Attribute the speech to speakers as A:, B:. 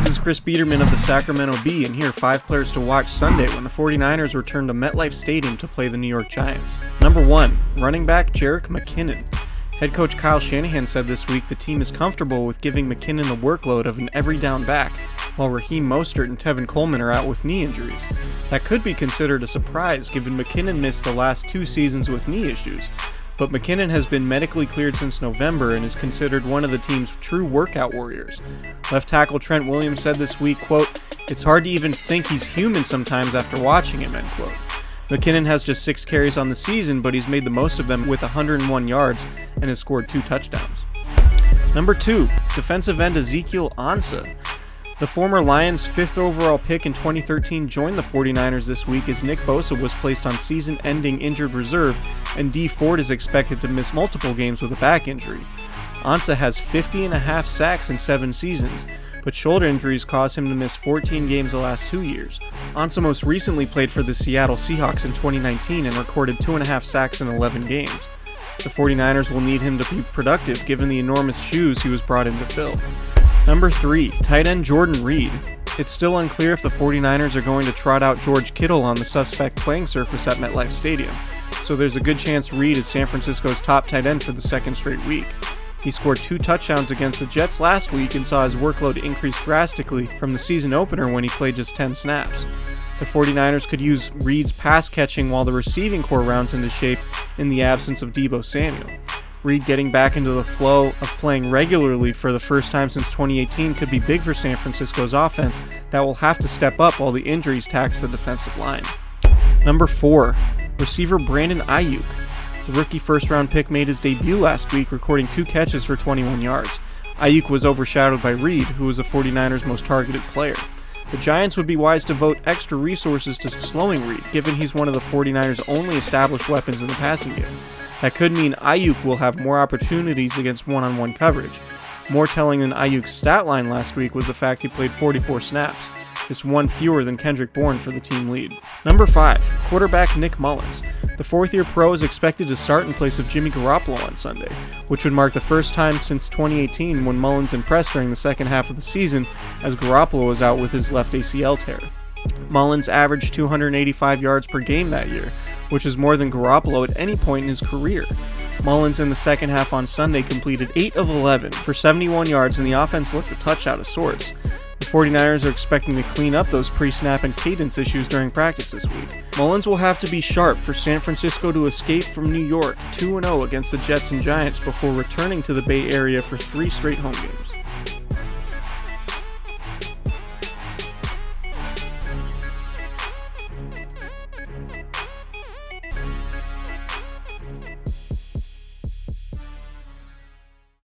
A: This is Chris Biderman of the Sacramento Bee, and here are 5 players to watch Sunday when the 49ers return to MetLife Stadium to play the New York Giants. Number 1, running back Jerick McKinnon. Head coach Kyle Shanahan said this week the team is comfortable with giving McKinnon the workload of an every down back, while Raheem Mostert and Tevin Coleman are out with knee injuries. That could be considered a surprise given McKinnon missed the last 2 seasons with knee issues, but McKinnon has been medically cleared since November and is considered one of the team's true workout warriors. Left tackle Trent Williams said this week, quote, "It's hard to even think he's human sometimes after watching him," end quote. McKinnon has just 6 carries on the season, but he's made the most of them with 101 yards and has scored 2 touchdowns. Number 2, defensive end Ezekiel Ansah. The former Lions' 5th overall pick in 2013 joined the 49ers this week as Nick Bosa was placed on season-ending injured reserve, and Dee Ford is expected to miss multiple games with a back injury. Ansah has 50.5 sacks in 7 seasons, but shoulder injuries caused him to miss 14 games the last 2 years. Ansah most recently played for the Seattle Seahawks in 2019 and recorded 2.5 sacks in 11 games. The 49ers will need him to be productive given the enormous shoes he was brought in to fill. Number 3, tight end Jordan Reed. It's still unclear if the 49ers are going to trot out George Kittle on the suspect playing surface at MetLife Stadium, so there's a good chance Reed is San Francisco's top tight end for the 2nd straight week. He scored 2 touchdowns against the Jets last week and saw his workload increase drastically from the season opener when he played just 10 snaps. The 49ers could use Reed's pass catching while the receiving core rounds into shape in the absence of Deebo Samuel. Reed getting back into the flow of playing regularly for the first time since 2018 could be big for San Francisco's offense that will have to step up while the injuries tax the defensive line. Number 4, receiver Brandon Aiyuk. The rookie first-round pick made his debut last week, recording 2 catches for 21 yards. Aiyuk was overshadowed by Reed, who was the 49ers' most targeted player. The Giants would be wise to devote extra resources to slowing Reed, given he's one of the 49ers' only established weapons in the passing game. That could mean Aiyuk will have more opportunities against one-on-one coverage. More telling than Aiyuk's stat line last week was the fact he played 44 snaps, just 1 fewer than Kendrick Bourne for the team lead. Number 5, quarterback Nick Mullens. The 4th-year pro is expected to start in place of Jimmy Garoppolo on Sunday, which would mark the first time since 2018 when Mullens impressed during the second half of the season as Garoppolo was out with his left ACL tear. Mullens averaged 285 yards per game that year, which is more than Garoppolo at any point in his career. Mullens in the second half on Sunday completed 8 of 11 for 71 yards, and the offense looked a touch out of sorts. The 49ers are expecting to clean up those pre-snap and cadence issues during practice this week. Mullens will have to be sharp for San Francisco to escape from New York 2-0 against the Jets and Giants before returning to the Bay Area for 3 straight home games.